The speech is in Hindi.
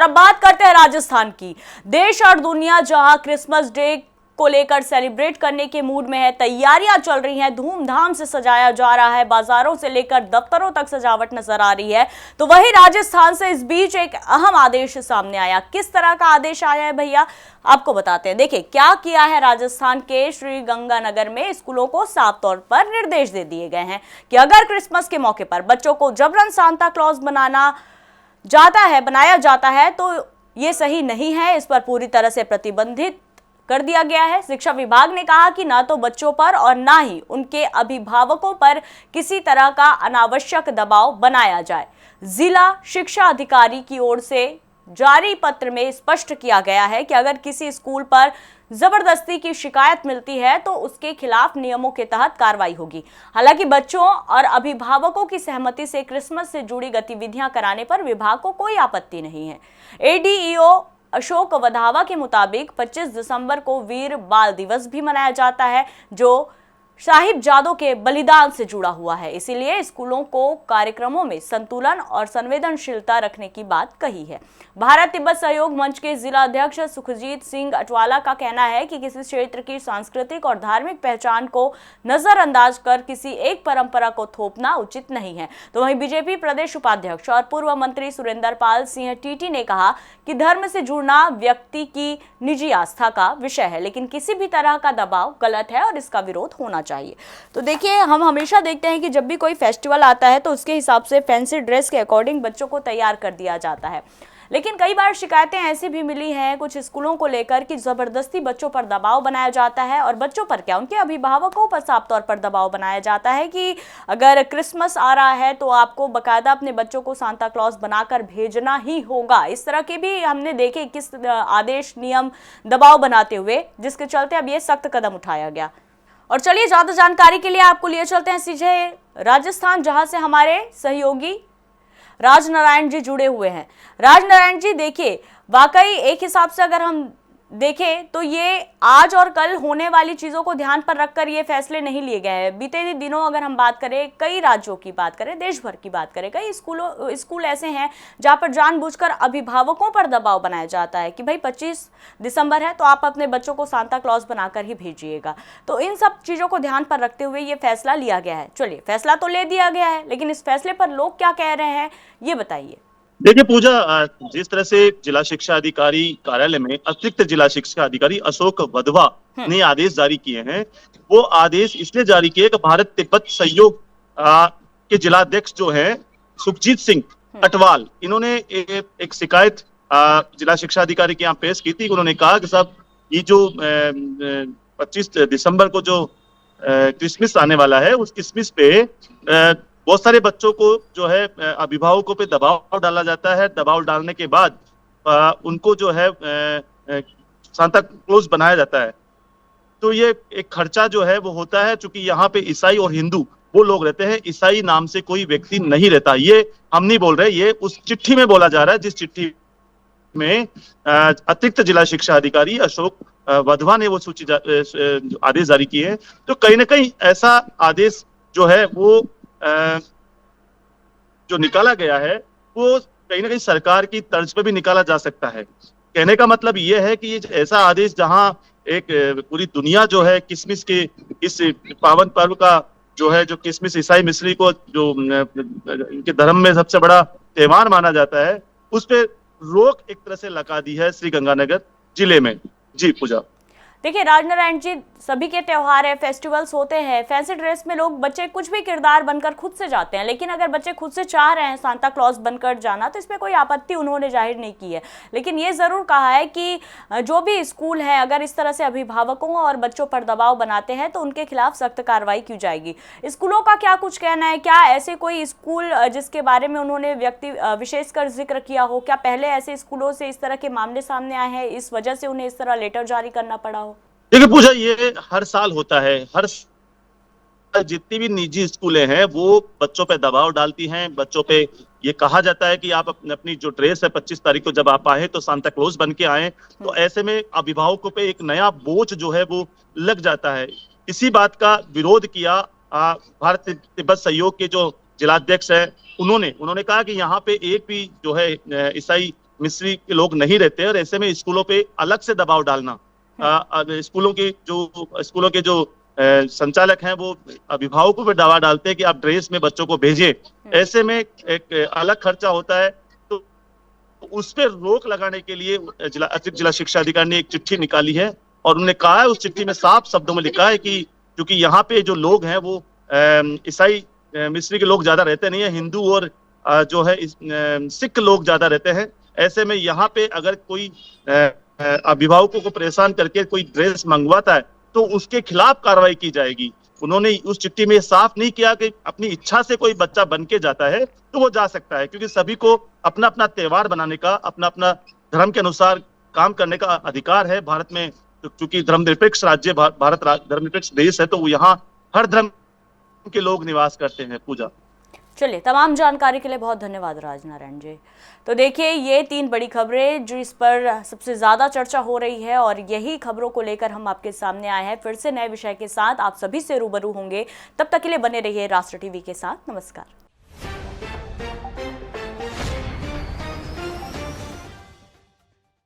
अब बात करते हैं राजस्थान की। देश और दुनिया जहां क्रिसमस डे को लेकर सेलिब्रेट करने के मूड में है, तैयारियां चल रही हैं, धूमधाम से सजाया जा रहा है, बाजारों से लेकर दफ्तरों तक सजावट नजर आ रही है। तो वही राजस्थान से इस बीच एक अहम आदेश सामने आया। किस तरह का आदेश आया है भैया, आपको बताते हैं। देखिए क्या किया है राजस्थान के श्री गंगानगर में। स्कूलों को साफ तौर पर निर्देश दे दिए गए हैं कि अगर क्रिसमस के मौके पर बच्चों को जबरन सांता क्लॉज बनाया जाता है तो ये सही नहीं है। इस पर पूरी तरह से प्रतिबंधित कर दिया गया है। शिक्षा विभाग ने कहा कि ना तो बच्चों पर और ना ही उनके अभिभावकों पर किसी तरह का अनावश्यक दबाव बनाया जाए। जिला शिक्षा अधिकारी की ओर से जारी पत्र में स्पष्ट किया गया है कि अगर किसी स्कूल पर जबरदस्ती की शिकायत मिलती है तो उसके खिलाफ नियमों के तहत कार्रवाई होगी। हालांकि बच्चों और अभिभावकों की सहमति से क्रिसमस से जुड़ी गतिविधियां कराने पर विभाग को कोई आपत्ति नहीं है। एडीईओ अशोक वधावा के मुताबिक 25 दिसंबर को वीर बाल दिवस भी मनाया जाता है, जो साहिबजादों के बलिदान से जुड़ा हुआ है। इसीलिए स्कूलों को कार्यक्रमों में संतुलन और संवेदनशीलता रखने की बात कही है। भारत तिब्बत सहयोग मंच के जिला अध्यक्ष सुखजीत सिंह अटवाला का कहना है कि किसी क्षेत्र की सांस्कृतिक और धार्मिक पहचान को नजरअंदाज कर किसी एक परंपरा को थोपना उचित नहीं है। तो वहीं बीजेपी प्रदेश उपाध्यक्ष और पूर्व मंत्री सुरेंद्र पाल सिंह टीटी ने कहा कि धर्म से जुड़ना व्यक्ति की निजी आस्था का विषय है, लेकिन किसी भी तरह का दबाव गलत है और इसका विरोध होना चाहिए। तो देखिए, हम हमेशा देखते हैं कि जब भी कोई फेस्टिवल आता है तो उसके हिसाब से फैंसी ड्रेस के अकॉर्डिंग बच्चों को तैयार कर दिया जाता है। लेकिन कई बार शिकायतें ऐसी भी मिली हैं कुछ स्कूलों को लेकर कि जबरदस्ती बच्चों पर दबाव बनाया जाता है, और बच्चों पर क्या, उनके अभिभावकों पर साफ तौर पर दबाव बनाया जाता है कि अगर क्रिसमस आ रहा है तो आपको बकायदा अपने बच्चों को सांता क्लॉज बनाकर भेजना ही होगा। इस तरह के भी हमने देखे किस आदेश, नियम, दबाव बनाते हुए, जिसके चलते अब ये सख्त कदम उठाया गया। और चलिए, ज्यादा जानकारी के लिए आपको लिए चलते हैं सीधे राजस्थान, जहां से हमारे सहयोगी राजनारायण जी जुड़े हुए हैं। राजनारायण जी, देखिए, वाकई एक हिसाब से अगर हम देखें तो ये आज और कल होने वाली चीजों को ध्यान पर रखकर ये फैसले नहीं लिए गए हैं। बीते दिनों अगर हम बात करें, कई राज्यों की बात करें, देश भर की बात करें, कई स्कूल ऐसे हैं जहां पर जानबूझकर अभिभावकों पर दबाव बनाया जाता है कि भाई 25 दिसंबर है तो आप अपने बच्चों को सांता क्लॉज बनाकर ही भेजिएगा। तो इन सब चीजों को ध्यान पर रखते हुए ये फैसला लिया गया है। चलिए, फैसला तो ले दिया गया है, लेकिन इस फैसले पर लोग क्या कह रहे हैं ये बताइए। देखिए पूजा, जिस तरह से जिला शिक्षा अधिकारी कार्यालय में अतिरिक्त जिला शिक्षा अधिकारी अशोक वधवा ने आदेश जारी किए हैं, वो आदेश इसलिए जारी किए कि भारत तिब्बत सहयोग के जिलाध्यक्ष जो हैं सुखजीत सिंह अटवाल, इन्होंने एक शिकायत जिला शिक्षा अधिकारी के यहाँ पेश की थी। उन्होंने कहा कि साहब, ये जो 25 दिसंबर को जो क्रिसमस आने वाला है, उस क्रिसमस पे बहुत सारे बच्चों को जो है अभिभावकों पे दबाव डाला जाता है। दबाव डालने के बाद उनको जो है सांता क्लॉज बनाया जाता है। तो ये एक खर्चा जो है वो होता है, चूंकि यहाँ पे ईसाई और हिंदू वो लोग रहते हैं, ईसाई नाम से कोई व्यक्ति नहीं रहता। ये हम नहीं बोल रहे, ये उस चिट्ठी में बोला जा रहा है जिस चिट्ठी में अतिरिक्त जिला शिक्षा अधिकारी अशोक वधवा ने वो आदेश जारी किए हैं। तो कहीं ना कहीं ऐसा आदेश जो है वो जो निकाला गया है वो कहीं ना कहीं सरकार की तर्ज पे भी निकाला जा सकता है। कहने का मतलब ये है कि ये ऐसा आदेश जहां एक पूरी दुनिया जो है क्रिसमस के इस पावन पर्व का जो है, जो क्रिसमस ईसाई मिस्री को जो इनके धर्म में सबसे बड़ा त्योहार माना जाता है, उस पे रोक एक तरह से लगा दी है श्री गंगानगर जिले में। जी पूजा। देखिए राजनारायण जी, सभी के त्योहार है, फेस्टिवल्स होते हैं, फैंसी ड्रेस में लोग, बच्चे कुछ भी किरदार बनकर खुद से जाते हैं, लेकिन अगर बच्चे खुद से चाह रहे हैं सांता क्लॉज बनकर जाना तो इसमें कोई आपत्ति उन्होंने जाहिर नहीं की है। लेकिन ये जरूर कहा है कि जो भी स्कूल है अगर इस तरह से अभिभावकों और बच्चों पर दबाव बनाते हैं तो उनके खिलाफ सख्त कार्रवाई की जाएगी। स्कूलों का क्या कुछ कहना है? क्या ऐसे कोई स्कूल जिसके बारे में उन्होंने व्यक्ति विशेषकर जिक्र किया हो, क्या पहले ऐसे स्कूलों से इस तरह के मामले सामने आए हैं, इस वजह से उन्हें इस तरह लेटर जारी करना पड़ा हो? देखिए पूजा, ये हर साल होता है। हर जितनी भी निजी स्कूलें हैं वो बच्चों पे दबाव डालती हैं। बच्चों पे ये कहा जाता है कि आप अपनी जो ड्रेस है 25 तारीख को जब आप आए तो सांता क्लॉज बन के आए। तो ऐसे में अभिभावकों पे एक नया बोझ जो है वो लग जाता है। इसी बात का विरोध किया भारत तिब्बत सहयोग के जो जिलाध्यक्ष है, उन्होंने कहा कि यहाँ पे एक भी जो है ईसाई मिस्री के लोग नहीं रहते, और ऐसे में स्कूलों पे अलग से दबाव डालना, स्कूलों के जो संचालक हैं वो अभिभावकों पर दबाव डालते हैं कि आप ड्रेस में बच्चों को भेजें, ऐसे में एक अलग खर्चा होता है। तो उस पर रोक लगाने के लिए अतिरिक्त जिला शिक्षा अधिकारी ने एक चिट्ठी निकाली है, और उन्होंने कहा है, उस चिट्ठी में साफ शब्दों में लिखा है कि क्योंकि यहाँ पे जो लोग हैं वो ईसाई मिस्री के लोग ज्यादा रहते नहीं है, हिंदू और जो है सिख लोग ज्यादा रहते हैं। ऐसे में यहाँ पे अगर कोई अभिभावकों को परेशान करके कोई ड्रेस मंगवाता है तो उसके खिलाफ कार्रवाई की जाएगी। उन्होंने उस चिट्ठी में साफ नहीं किया कि अपनी इच्छा से कोई बच्चा बन के जाता है तो वो जा सकता है, क्योंकि सभी को अपना अपना त्योहार बनाने का, अपना अपना धर्म के अनुसार काम करने का अधिकार है भारत में। क्योंकि धर्मनिरपेक्ष राज्य भारत धर्मनिरपेक्ष देश है, तो यहाँ हर धर्म के लोग निवास करते हैं। पूजा, चलिए, तमाम जानकारी के लिए बहुत धन्यवाद राजनारायण जी। तो देखिए, ये 3 बड़ी खबरें जो इस पर सबसे ज़्यादा चर्चा हो रही है, और यही खबरों को लेकर हम आपके सामने आए हैं। फिर से नए विषय के साथ आप सभी से रूबरू होंगे। तब तक के लिए बने रहिए राष्ट्र टीवी के साथ। नमस्कार।